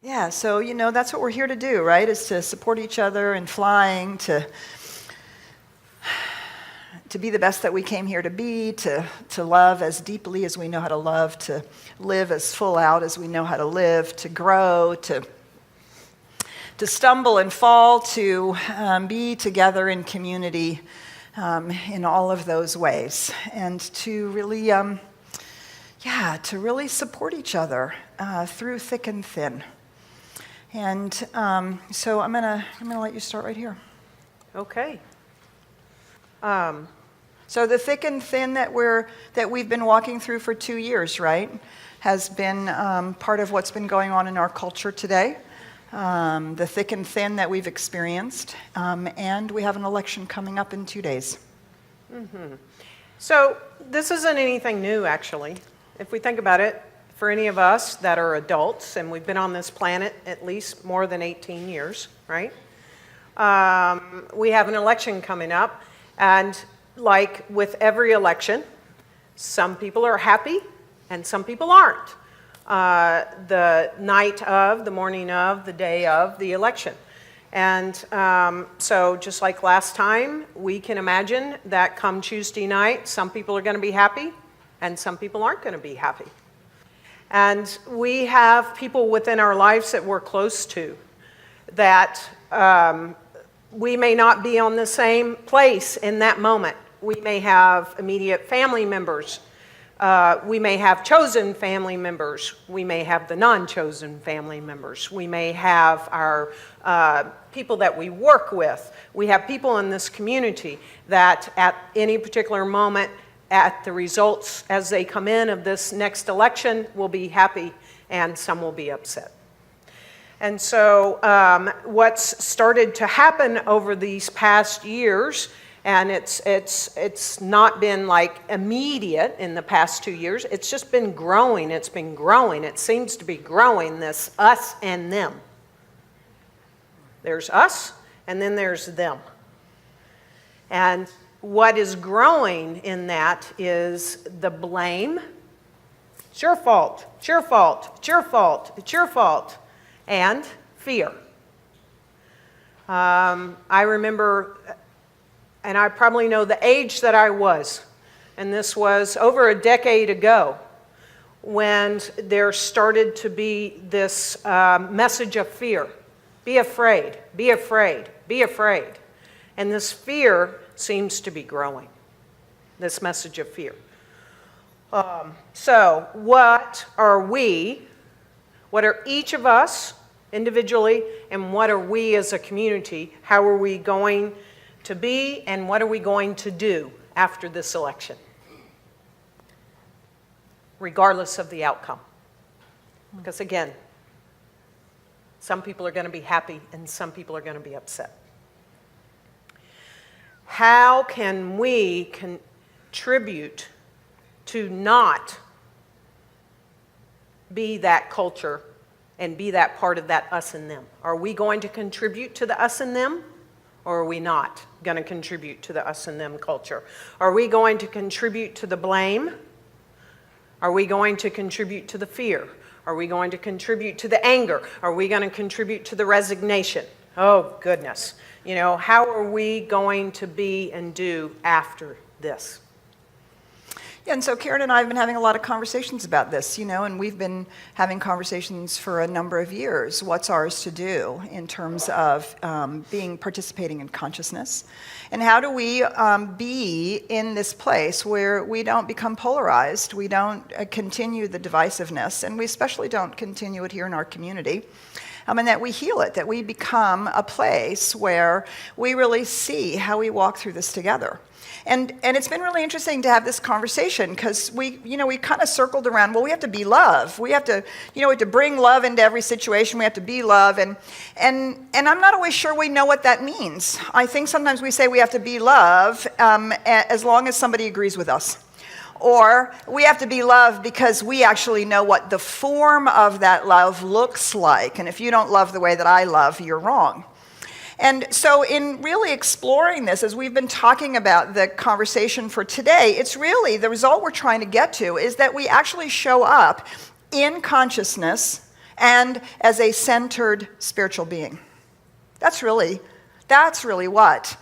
Yeah, so, that's what we're here to do, right? Is to support each other in flying, to be the best that we came here to be, to love as deeply as we know how to love, to live as full out as we know how to live, to grow, to stumble and fall, to be together in community in all of those ways, and to really, to really support each other through thick and thin. And so I'm gonna let you start right here. Okay. So the thick and thin that we've been walking through for 2 years, right, has been part of what's been going on in our culture today. The thick and thin that we've experienced, and we have an election coming up in 2 days. Mm-hmm. So this isn't anything new, actually. If we think about it, for any of us that are adults, and we've been on this planet at least more than 18 years, right? We have an election coming up, and like with every election, some people are happy and some people aren't. The night of, the morning of, the day of the election. And so just like last time, we can imagine that come Tuesday night, some people are going to be happy and some people aren't going to be happy. And we have people within our lives that we're close to that we may not be on the same place in that moment. We may have immediate family members. We may have chosen family members. We may have the non-chosen family members. We may have our people that we work with. We have people in this community that at any particular moment at the results as they come in of this next election will be happy and some will be upset. And so what's started to happen over these past years, and it's not been like immediate in the past 2 years, it's just been growing, it's been growing. It seems to be growing, this us and them. There's us, and then there's them. And what is growing in that is the blame. It's your fault, it's your fault, it's your fault, it's your fault. And fear. I remember, and I probably know the age that I was, and this was over a decade ago, when there started to be this message of fear. Be afraid, be afraid, be afraid. And this fear seems to be growing, this message of fear. So what are we? What are each of us individually, and what are we as a community? How are we going to be, and what are we going to do after this election? Regardless of the outcome. Because again, some people are going to be happy and some people are going to be upset. How can we contribute to not be that culture and be that part of that us and them? Are we going to contribute to the us and them, or are we not going to contribute to the us and them culture? Are we going to contribute to the blame? Are we going to contribute to the fear? Are we going to contribute to the anger? Are we going to contribute to the resignation? Oh, goodness. You know, how are we going to be and do after this? Yeah, and so Karen and I have been having a lot of conversations about this, and we've been having conversations for a number of years. What's ours to do in terms of participating in consciousness? And how do we be in this place where we don't become polarized, we don't continue the divisiveness, and we especially don't continue it here in our community? And that we heal it, that we become a place where we really see how we walk through this together. And it's been really interesting to have this conversation because we kind of circled around, well, we have to be love. We have to, we have to bring love into every situation. We have to be love. And I'm not always sure we know what that means. I think sometimes we say we have to be love as long as somebody agrees with us. Or we have to be love because we actually know what the form of that love looks like. And if you don't love the way that I love, you're wrong. And so in really exploring this, as we've been talking about the conversation for today, it's really the result we're trying to get to is that we actually show up in consciousness and as a centered spiritual being. That's really what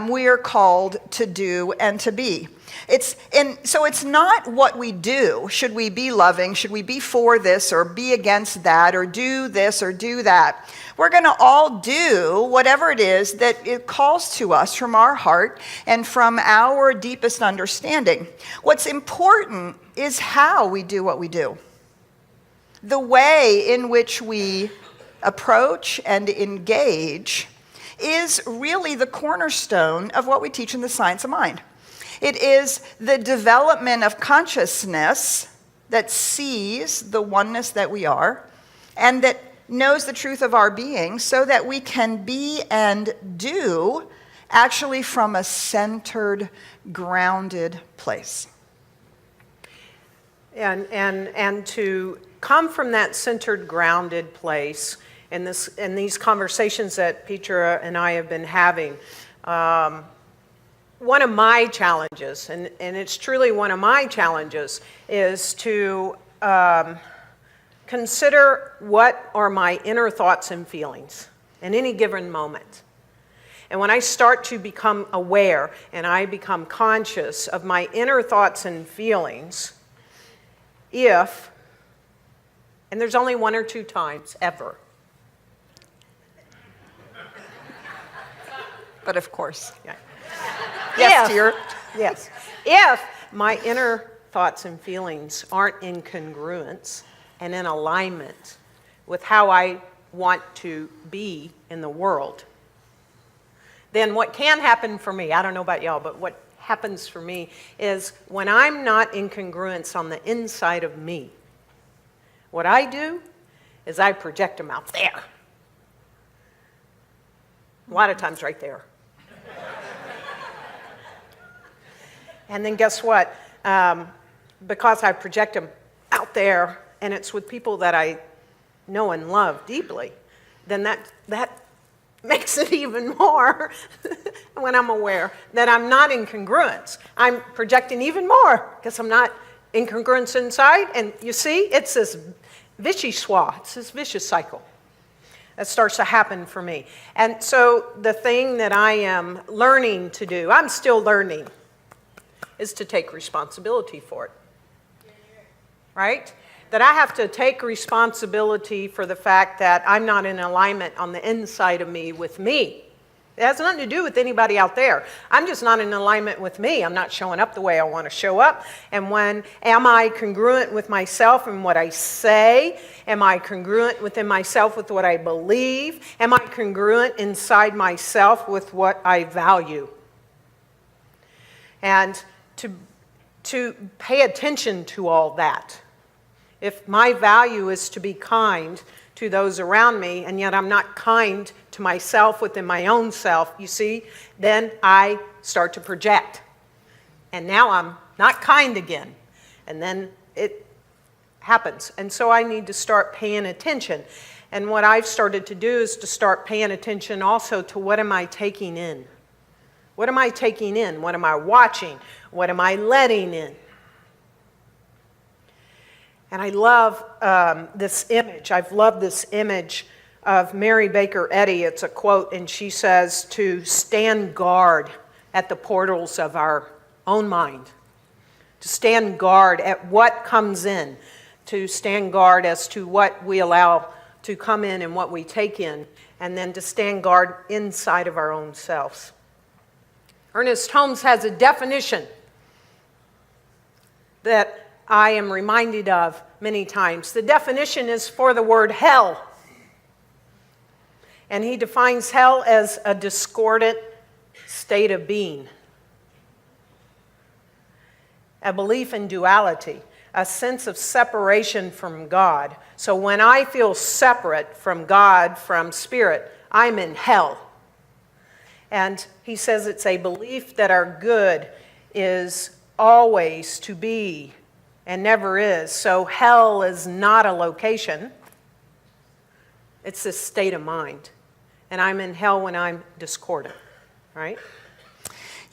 we are called to do and to be. So it's not what we do. Should we be loving? Should we be for this or be against that or do this or do that? We're going to all do whatever it is that it calls to us from our heart and from our deepest understanding. What's important is how we do what we do. The way in which we approach and engage is really the cornerstone of what we teach in the science of mind. It is the development of consciousness that sees the oneness that we are and that knows the truth of our being so that we can be and do actually from a centered, grounded place. And to come from that centered, grounded place in these conversations that Petra and I have been having, one of my challenges, and it's truly one of my challenges, is to consider what are my inner thoughts and feelings in any given moment. And when I start to become aware and I become conscious of my inner thoughts and feelings, and there's only one or two times ever. But of course. Yeah. Yes, dear. Yes. If my inner thoughts and feelings aren't in congruence and in alignment with how I want to be in the world, then what can happen for me, I don't know about y'all, but what happens for me is when I'm not in congruence on the inside of me, what I do is I project them out there. A lot of times right there. And then guess what? Because I project them out there, and it's with people that I know and love deeply, then that makes it even more when I'm aware that I'm not in congruence. I'm projecting even more because I'm not in congruence inside. And you see, it's this vicious cycle that starts to happen for me. And so the thing that I am learning to do, I'm still learning, is to take responsibility for it. Right? That I have to take responsibility for the fact that I'm not in alignment on the inside of me with me. It has nothing to do with anybody out there. I'm just not in alignment with me. I'm not showing up the way I want to show up. And am I congruent with myself and what I say? Am I congruent within myself with what I believe? Am I congruent inside myself with what I value? And to pay attention to all that. If my value is to be kind to those around me, and yet I'm not kind to myself within my own self, you see, then I start to project. And now I'm not kind again. And then it happens. And so I need to start paying attention. And what I've started to do is to start paying attention also to what am I taking in? What am I taking in? What am I watching? What am I letting in? And I love this image. I've loved this image of Mary Baker Eddy. It's a quote, and she says to stand guard at the portals of our own mind, to stand guard at what comes in, to stand guard as to what we allow to come in and what we take in, and then to stand guard inside of our own selves. Ernest Holmes has a definition that I am reminded of many times. The definition is for the word hell. And he defines hell as a discordant state of being, a belief in duality, a sense of separation from God. So when I feel separate from God, from spirit, I'm in hell. And he says it's a belief that our good is always to be and never is. So hell is not a location. It's this state of mind. And I'm in hell when I'm discordant, right?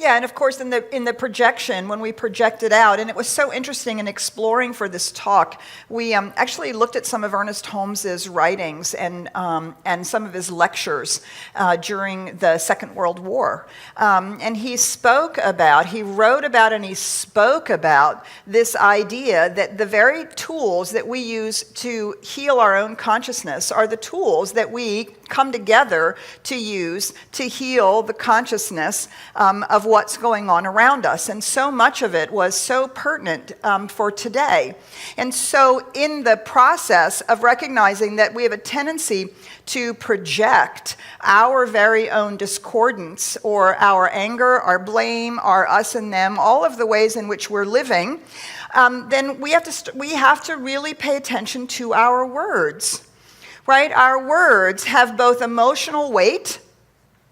Yeah, and of course in the projection, when we projected out, and it was so interesting in exploring for this talk, we actually looked at some of Ernest Holmes's writings and some of his lectures during the Second World War. And he wrote about and he spoke about this idea that the very tools that we use to heal our own consciousness are the tools that we come together to use to heal the consciousness of what's going on around us. And so much of it was so pertinent for today. And so in the process of recognizing that we have a tendency to project our very own discordance or our anger, our blame, our us and them, all of the ways in which we're living, then we have to really pay attention to our words. Right? Our words have both emotional weight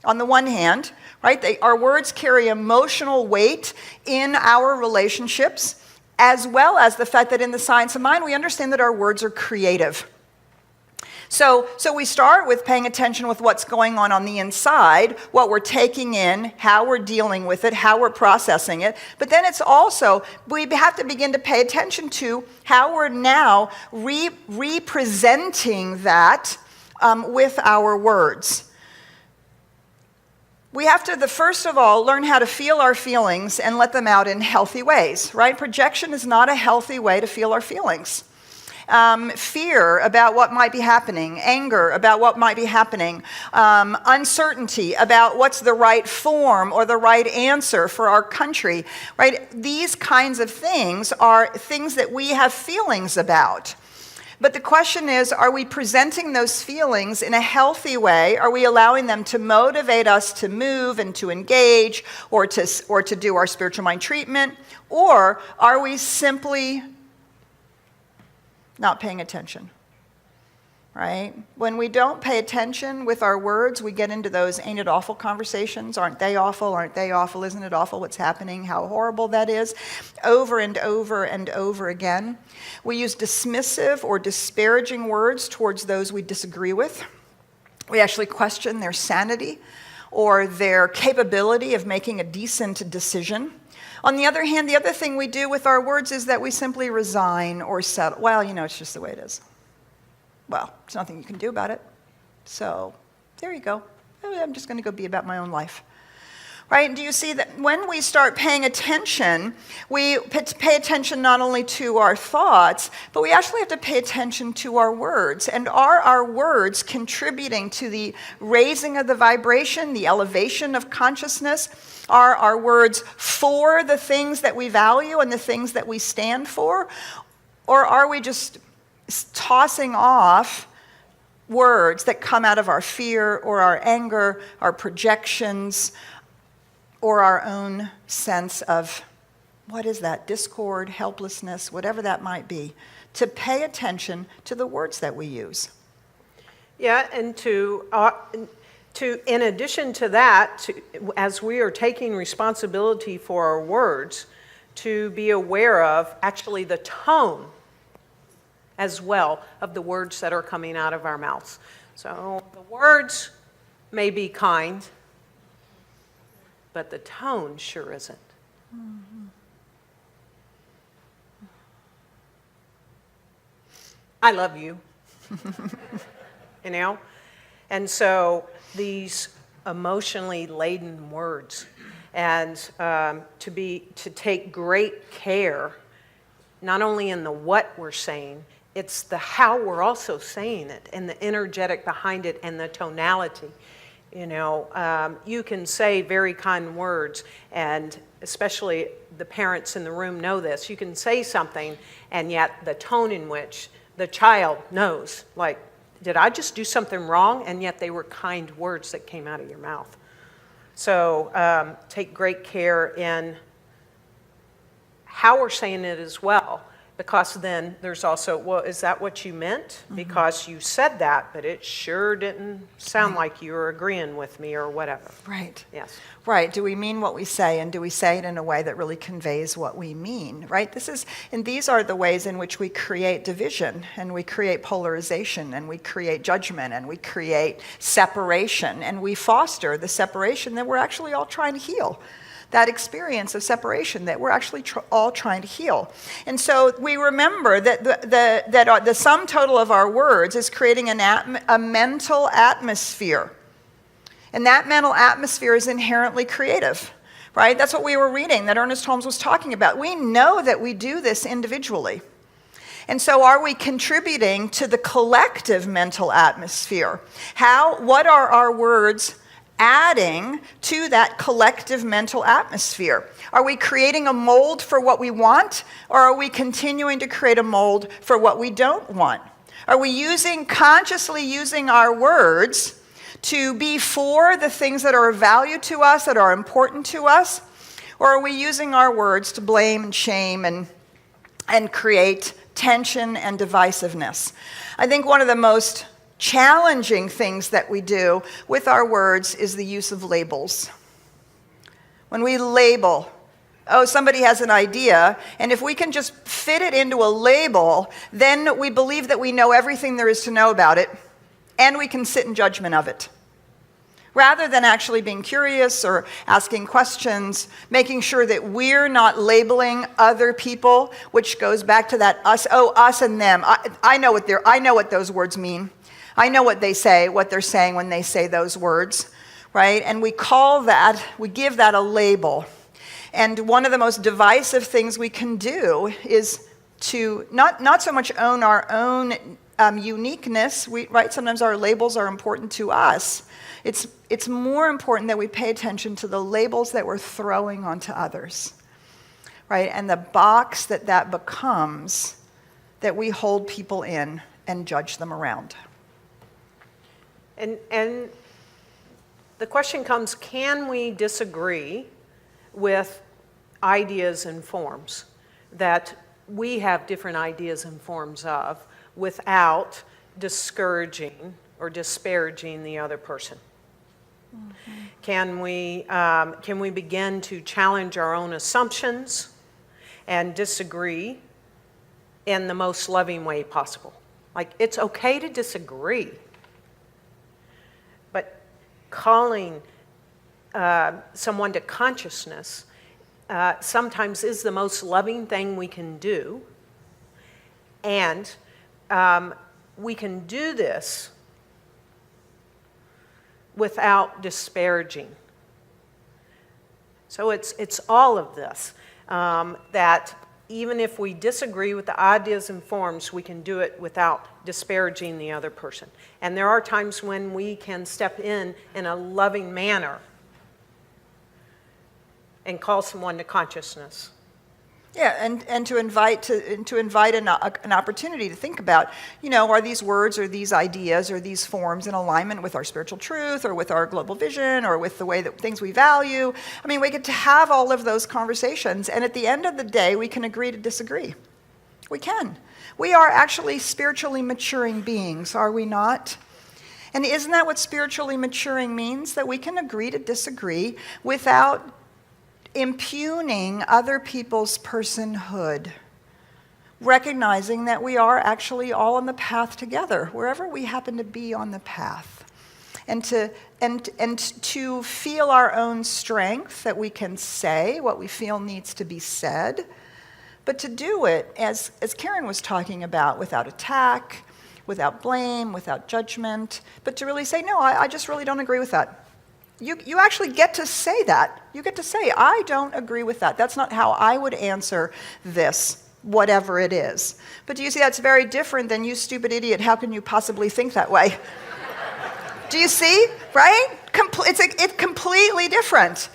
on the one hand, right? Our words carry emotional weight in our relationships, as well as the fact that in the science of mind, we understand that our words are creative. So we start with paying attention with what's going on the inside, what we're taking in, how we're dealing with it, how we're processing it. But then it's also, we have to begin to pay attention to how we're now representing that with our words. We have to, first of all, learn how to feel our feelings and let them out in healthy ways, right? Projection is not a healthy way to feel our feelings. Fear about what might be happening, anger about what might be happening, uncertainty about what's the right form or the right answer for our country, right? These kinds of things are things that we have feelings about. But the question is, are we presenting those feelings in a healthy way? Are we allowing them to motivate us to move and to engage or to do our spiritual mind treatment? Or are we simply not paying attention, right? When we don't pay attention with our words, we get into those ain't it awful conversations. Aren't they awful? Aren't they awful? Isn't it awful what's happening? How horrible that is, over and over and over again. We use dismissive or disparaging words towards those we disagree with. We actually question their sanity or their capability of making a decent decision. On the other hand, the other thing we do with our words is that we simply resign or settle. Well, it's just the way it is. Well, there's nothing you can do about it. So there you go. I'm just going to go be about my own life. Right? Do you see that when we start paying attention, we pay attention not only to our thoughts, but we actually have to pay attention to our words. And are our words contributing to the raising of the vibration, the elevation of consciousness? Are our words for the things that we value and the things that we stand for? Or are we just tossing off words that come out of our fear or our anger, our projections, or our own sense of, what is that, discord, helplessness, whatever that might be, to pay attention to the words that we use. Yeah, and to in addition to that, as we are taking responsibility for our words, to be aware of actually the tone as well of the words that are coming out of our mouths. So the words may be kind, but the tone sure isn't. Mm-hmm. I love you. And so these emotionally laden words, and to take great care, not only in the what we're saying, it's the how we're also saying it, and the energetic behind it, and the tonality. You can say very kind words, and especially the parents in the room know this. You can say something, and yet the tone in which the child knows, like, did I just do something wrong? And yet they were kind words that came out of your mouth. So take great care in how we're saying it as well. Because then there's also, well, is that what you meant? Mm-hmm. Because you said that, but it sure didn't sound like you were agreeing with me or whatever. Right. Yes. Right. Do we mean what we say, and do we say it in a way that really conveys what we mean? Right. These are the ways in which we create division, and we create polarization, and we create judgment, and we create separation, and we foster the separation that we're actually all trying to heal. that experience of separation that we're actually all trying to heal. And so we remember that the sum total of our words is creating a mental atmosphere. And that mental atmosphere is inherently creative, right? That's what we were reading, that Ernest Holmes was talking about. We know that we do this individually. And so are we contributing to the collective mental atmosphere? What are our words adding to that collective mental atmosphere? Are we creating a mold for what we want, or are we continuing to create a mold for what we don't want? Are we consciously using our words to be for the things that are of value to us, that are important to us? Or are we using our words to blame and shame and create tension and divisiveness? I think one of the most challenging things that we do with our words is the use of labels. When we label, somebody has an idea, and if we can just fit it into a label, then we believe that we know everything there is to know about it, and we can sit in judgment of it. Rather than actually being curious or asking questions, making sure that we're not labeling other people, which goes back to that us and them. I know what those words mean. I know what they're saying when they say those words, right? And we give that a label. And one of the most divisive things we can do is to not so much own our own uniqueness, right? Sometimes our labels are important to us. It's more important that we pay attention to the labels that we're throwing onto others, right? And the box that becomes that we hold people in and judge them around. And the question comes, can we disagree with ideas and forms that we have different ideas and forms of without discouraging or disparaging the other person? Mm-hmm. Can we begin to challenge our own assumptions and disagree in the most loving way possible? Like, it's okay to disagree, but calling someone to consciousness sometimes is the most loving thing we can do. And we can do this without disparaging. So it's all of this, that even if we disagree with the ideas and forms, we can do it without disparaging the other person. And there are times when we can step in a loving manner and call someone to consciousness. Yeah, and to invite an opportunity to think about, are these words or these ideas or these forms in alignment with our spiritual truth or with our global vision or with the way that things we value? I mean, we get to have all of those conversations, and at the end of the day, we can agree to disagree. We can. We are actually spiritually maturing beings, are we not? And isn't that what spiritually maturing means? That we can agree to disagree without impugning other people's personhood, recognizing that we are actually all on the path together, wherever we happen to be on the path, and to feel our own strength, that we can say what we feel needs to be said, but to do it, as Karen was talking about, without attack, without blame, without judgment, but to really say, no, I just really don't agree with that. You actually get to say that. You get to say, I don't agree with that. That's not how I would answer this, whatever it is. But do you see, that's very different than, you stupid idiot, how can you possibly think that way? Do you see, right? It's completely different.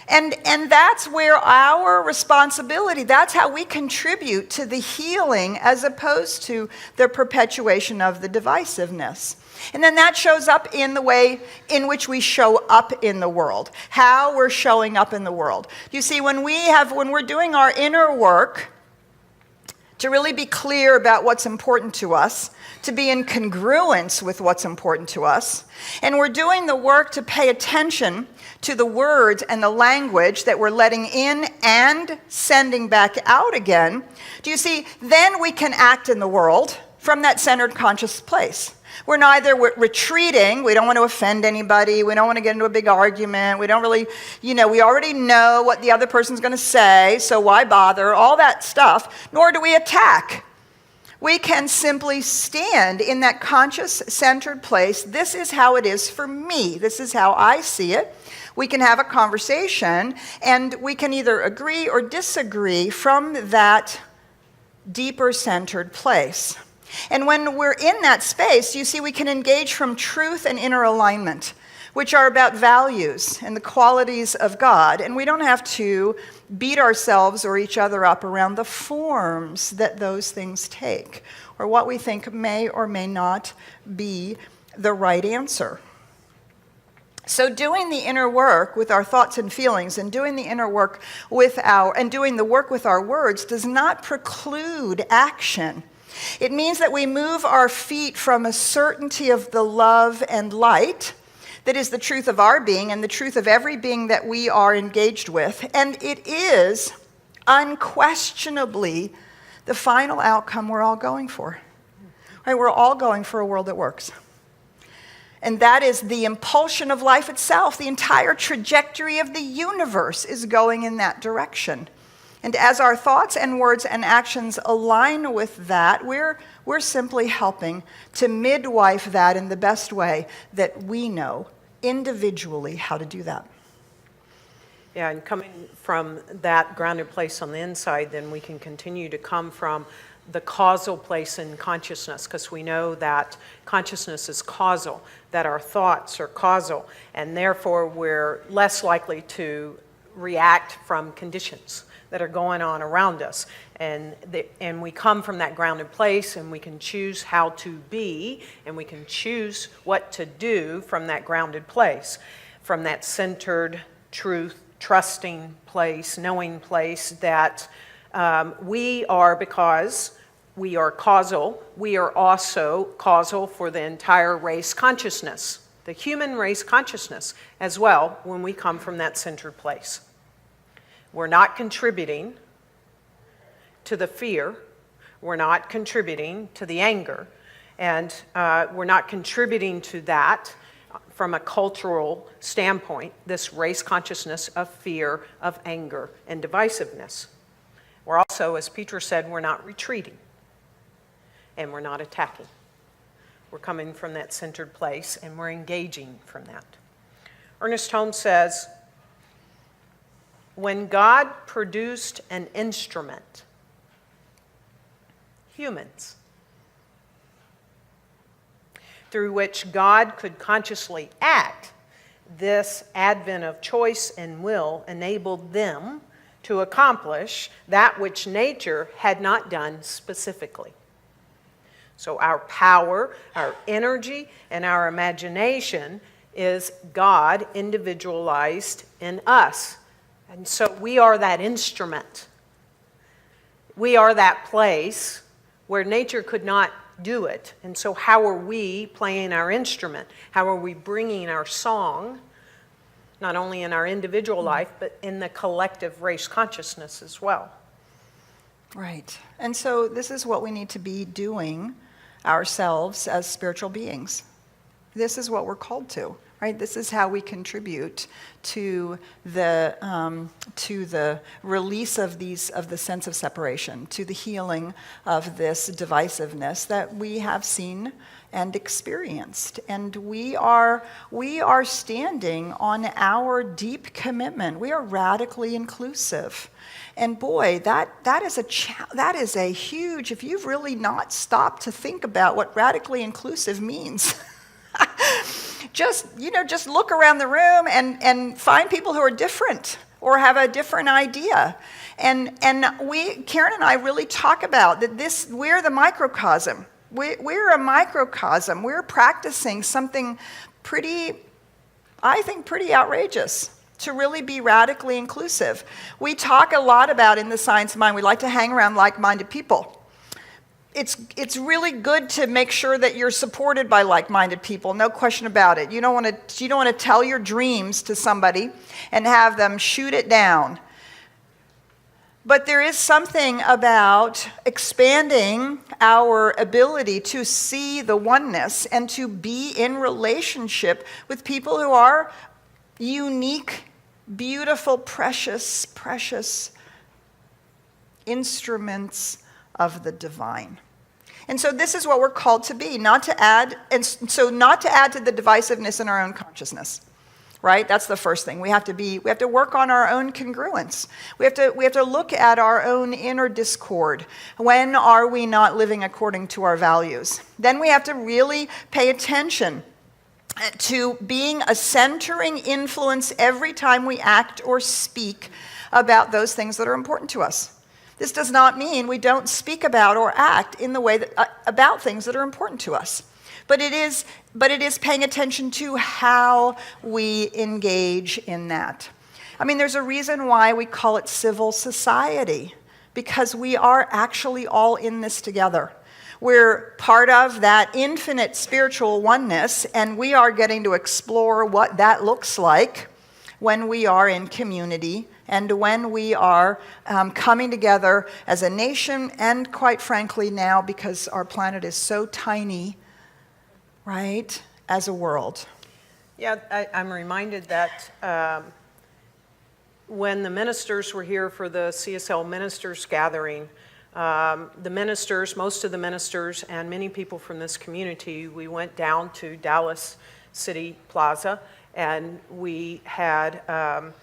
And that's where our responsibility, that's how we contribute to the healing as opposed to the perpetuation of the divisiveness. And then that shows up in the way in which we show up in the world, how we're showing up in the world. You see, when we're doing our inner work to really be clear about what's important to us, to be in congruence with what's important to us, and we're doing the work to pay attention to the words and the language that we're letting in and sending back out again, do you see, then we can act in the world from that centered conscious place. We're neither retreating. We don't want to offend anybody. We don't want to get into a big argument. We don't really, we already know what the other person's going to say, so why bother? All that stuff. Nor do we attack. We can simply stand in that conscious, centered place. This is how it is for me. This is how I see it. We can have a conversation, and we can either agree or disagree from that deeper centered place. And when we're in that space, you see, we can engage from truth and inner alignment, which are about values and the qualities of God. And we don't have to beat ourselves or each other up around the forms that those things take, or what we think may or may not be the right answer. So doing the inner work with our thoughts and feelings, and doing the inner work doing the work with our words does not preclude action. It means that we move our feet from a certainty of the love and light that is the truth of our being and the truth of every being that we are engaged with. And it is unquestionably the final outcome we're all going for. Right? We're all going for a world that works. And that is the impulsion of life itself. The entire trajectory of the universe is going in that direction. And as our thoughts and words and actions align with that, we're simply helping to midwife that in the best way that we know individually how to do that. Yeah, and coming from that grounded place on the inside, then we can continue to come from the causal place in consciousness, because we know that consciousness is causal, that our thoughts are causal, and therefore we're less likely to react from conditions that are going on around us. And we come from that grounded place, and we can choose how to be, and we can choose what to do from that grounded place, from that centered, truth, trusting place, knowing place that we are, because we are causal, we are also causal for the entire race consciousness, the human race consciousness as well, when we come from that centered place. We're not contributing to the fear, we're not contributing to the anger, and we're not contributing to that from a cultural standpoint, this race consciousness of fear, of anger, and divisiveness. We're also, as Petra said, we're not retreating, and we're not attacking. We're coming from that centered place, and we're engaging from that. Ernest Holmes says, when God produced an instrument, humans, through which God could consciously act, this advent of choice and will enabled them to accomplish that which nature had not done specifically. So our power, our energy, and our imagination is God individualized in us. And so we are that instrument. We are that place where nature could not do it. And so how are we playing our instrument? How are we bringing our song, not only in our individual life, but in the collective race consciousness as well? Right. And so this is what we need to be doing ourselves as spiritual beings. This is what we're called to, right? This is how we contribute to the release of the sense of separation, to the healing of this divisiveness that we have seen and experienced. And we are standing on our deep commitment. We are radically inclusive. And boy, that is a huge, if you've really not stopped to think about what radically inclusive means, just look around the room and find people who are different or have a different idea. And Karen and I really talk about that we're the microcosm. We're a microcosm. We're practicing something pretty outrageous to really be radically inclusive. We talk a lot about in the science of mind, we like to hang around like-minded people. It's really good to make sure that you're supported by like-minded people, no question about it. You don't want to tell your dreams to somebody and have them shoot it down. But there is something about expanding our ability to see the oneness and to be in relationship with people who are unique, beautiful, precious, precious instruments of the divine. And so this is what we're called to be, not to add to the divisiveness in our own consciousness. Right? That's the first thing. We have to work on our own congruence. We have to look at our own inner discord. When are we not living according to our values? Then we have to really pay attention to being a centering influence every time we act or speak about those things that are important to us. This does not mean we don't speak about or act in the way that, about things that are important to us. But it is paying attention to how we engage in that. I mean, there's a reason why we call it civil society, because we are actually all in this together. We're part of that infinite spiritual oneness, and we are getting to explore what that looks like when we are in community and when we are coming together as a nation, and quite frankly now, because our planet is so tiny, right, as a world. Yeah, I'm reminded that when the ministers were here for the CSL ministers gathering, the ministers, most of the ministers, and many people from this community, we went down to Dallas City Plaza, and we had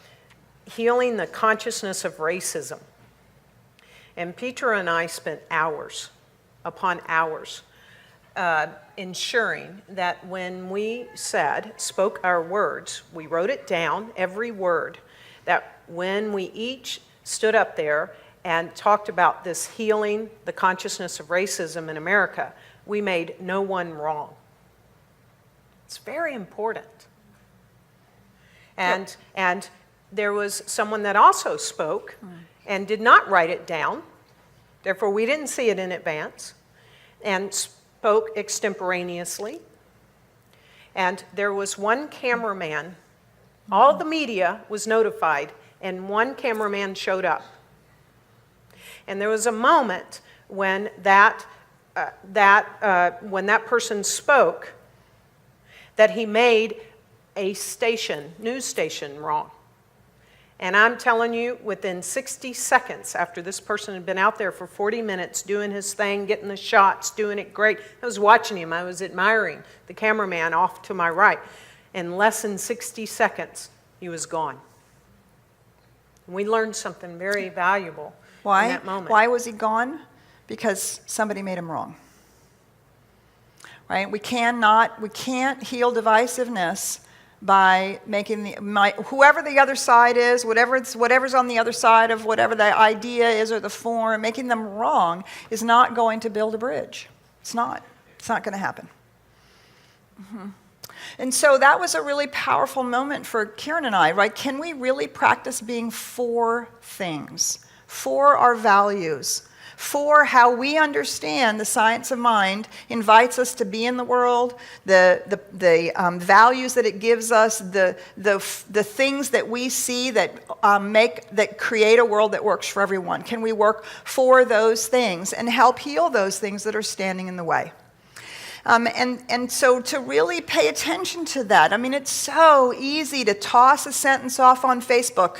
healing the consciousness of racism. And Petra and I spent hours upon hours ensuring that when we spoke our words, we wrote it down, every word, that when we each stood up there and talked about this healing the consciousness of racism in America, we made no one wrong. It's very important. And there was someone that also spoke and did not write it down, therefore we didn't see it in advance, and spoke extemporaneously. And there was one cameraman, all the media was notified, and one cameraman showed up. And there was a moment when that person spoke that he made a news station wrong. And I'm telling you, within 60 seconds after this person had been out there for 40 minutes doing his thing, getting the shots, doing it great, I was watching him, I was admiring the cameraman off to my right. In less than 60 seconds, he was gone. We learned something very valuable in that moment. Why was he gone? Because somebody made him wrong. Right? We can't heal divisiveness by making whoever the other side is, whatever's on the other side of whatever the idea is or the form, making them wrong is not going to build a bridge. It's not going to happen. Mm-hmm. And so that was a really powerful moment for Karen and I, right? Can we really practice being for things, for our values, for how we understand the science of mind invites us to be in the world, the values that it gives us, the things that we see that create a world that works for everyone? Can we work for those things and help heal those things that are standing in the way? And so to really pay attention to that, I mean, it's so easy to toss a sentence off on Facebook.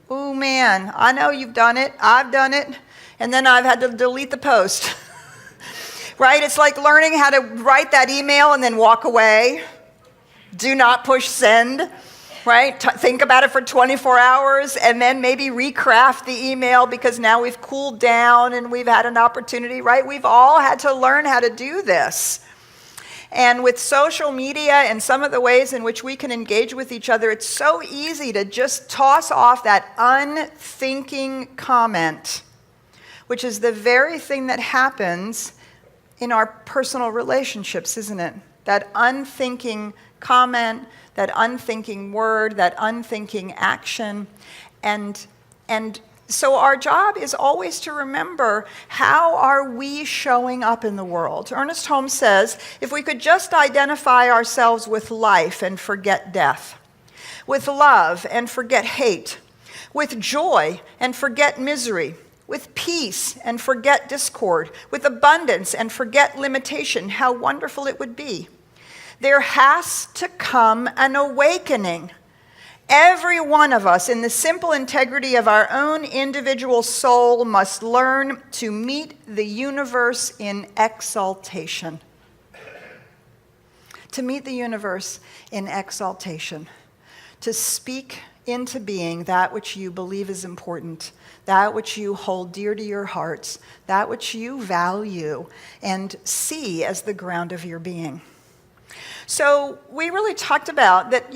Oh man, I know you've done it, I've done it, and then I've had to delete the post. Right? It's like learning how to write that email and then walk away. Do not push send. Right? Think about it for 24 hours and then maybe recraft the email because now we've cooled down and we've had an opportunity, right? We've all had to learn how to do this. And with social media and some of the ways in which we can engage with each other, it's so easy to just toss off that unthinking comment, which is the very thing that happens in our personal relationships, isn't it? That unthinking comment, that unthinking word, that unthinking action. And so our job is always to remember, how are we showing up in the world? Ernest Holmes says, if we could just identify ourselves with life and forget death, with love and forget hate, with joy and forget misery, with peace and forget discord, with abundance and forget limitation. How wonderful it would be. There has to come an awakening. Every one of us, in the simple integrity of our own individual soul, must learn to meet the universe in exaltation. To meet the universe in exaltation. To speak into being that which you believe is important, that which you hold dear to your hearts, that which you value and see as the ground of your being. So we really talked about that,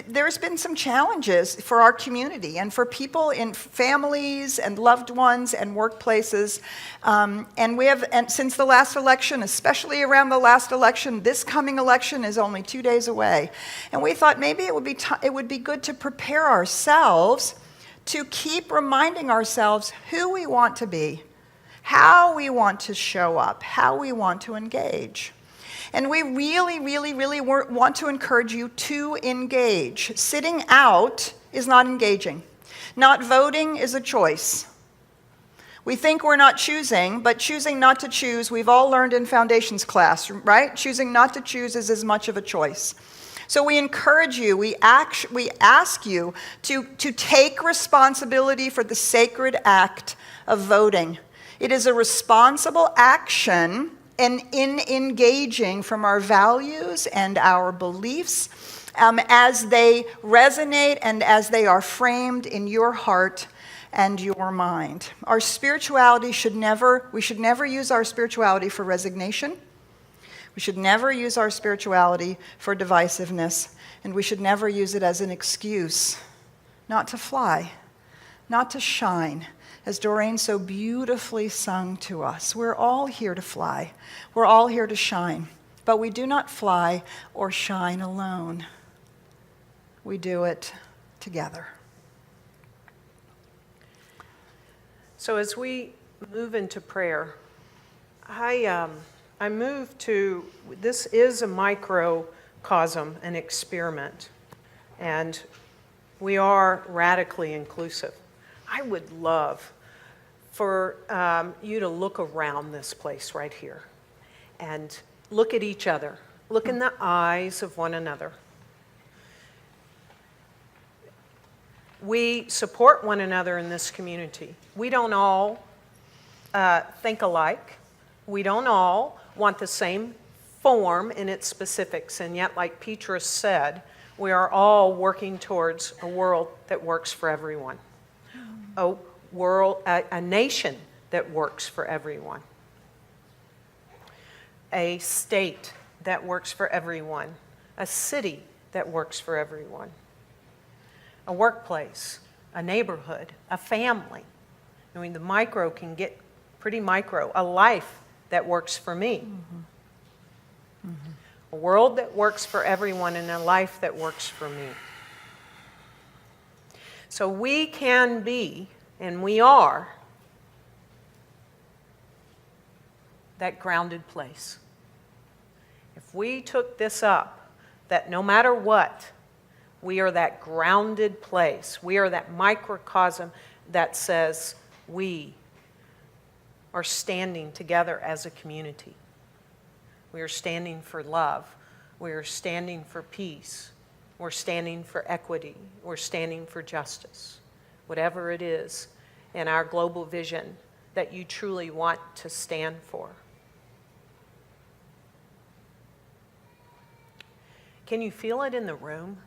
there's been some challenges for our community and for people in families and loved ones and workplaces. And since the last election, especially around the last election, this coming election is only 2 days away. And we thought maybe it would be good to prepare ourselves to keep reminding ourselves who we want to be, how we want to show up, how we want to engage. And we really, really, really want to encourage you to engage. Sitting out is not engaging. Not voting is a choice. We think we're not choosing, but choosing not to choose, we've all learned in foundations class, right? Choosing not to choose is as much of a choice. So we encourage you, we ask you to take responsibility for the sacred act of voting. It is a responsible action, and in engaging from our values and our beliefs as they resonate and as they are framed in your heart and your mind. Our spirituality we should never use our spirituality for resignation. We should never use our spirituality for divisiveness, and we should never use it as an excuse not to fly, not to shine. As Doreen so beautifully sung to us, we're all here to fly. We're all here to shine. But we do not fly or shine alone. We do it together. So as we move into prayer, I move to, this is a microcosm, an experiment, and we are radically inclusive. I would love for you to look around this place right here and look at each other. Look in the eyes of one another. We support one another in this community. We don't all think alike. We don't all want the same form in its specifics, and yet, like Petra said, we are all working towards a world that works for everyone. A nation that works for everyone. A state that works for everyone. A city that works for everyone. A workplace, a neighborhood, a family. I mean, the micro can get pretty micro. A life that works for me. Mm-hmm. Mm-hmm. A world that works for everyone and a life that works for me. So we can be, and we are, that grounded place. If we took this up, that no matter what, we are that grounded place. We are that microcosm that says we are standing together as a community. We are standing for love. We are standing for peace. We're standing for equity. We're standing for justice. Whatever it is in our global vision that you truly want to stand for. Can you feel it in the room?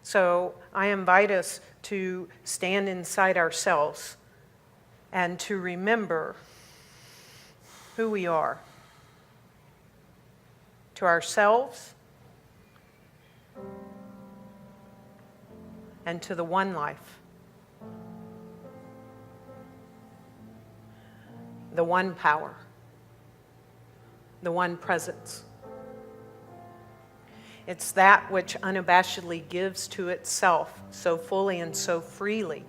So I invite us to stand inside ourselves and to remember who we are. To ourselves and to the one life. The one power. The one presence. It's that which unabashedly gives to itself so fully and so freely.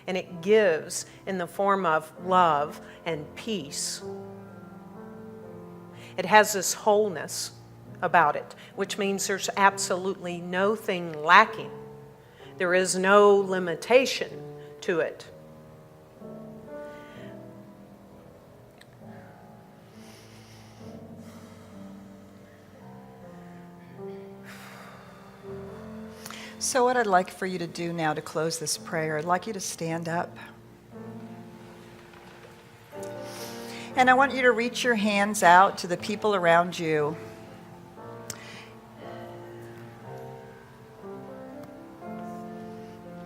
And it gives in the form of love and peace. It has this wholeness about it, which means there's absolutely no thing lacking. There is no limitation to it. So what I'd like for you to do now to close this prayer, I'd like you to stand up. And I want you to reach your hands out to the people around you.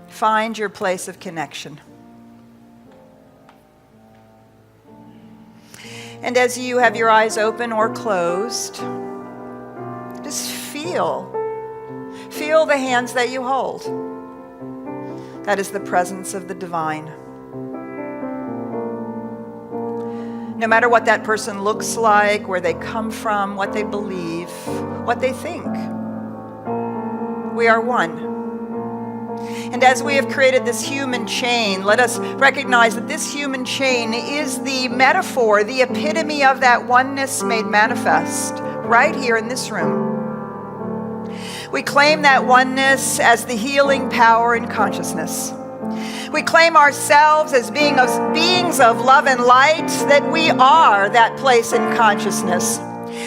Find your place of connection. And as you have your eyes open or closed, just feel the hands that you hold. That is the presence of the divine. No matter what that person looks like, where they come from, what they believe, what they think, we are one. And as we have created this human chain, let us recognize that this human chain is the metaphor, the epitome of that oneness made manifest right here in this room. We claim that oneness as the healing power in consciousness. We claim ourselves as beings of love and light, that we are that place in consciousness,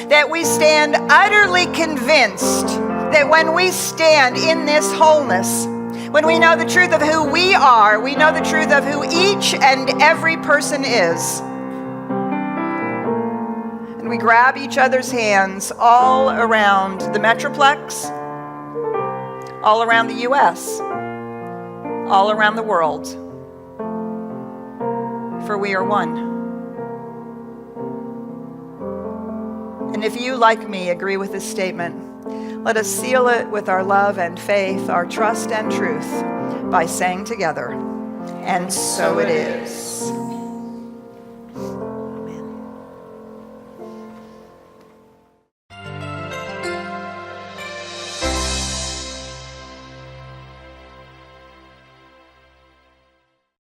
that we stand utterly convinced that when we stand in this wholeness, when we know the truth of who we are, we know the truth of who each and every person is. And we grab each other's hands all around the Metroplex, all around the U.S., all around the world. For we are one. And if you, like me, agree with this statement, let us seal it with our love and faith, our trust and truth, by saying together, and so it is.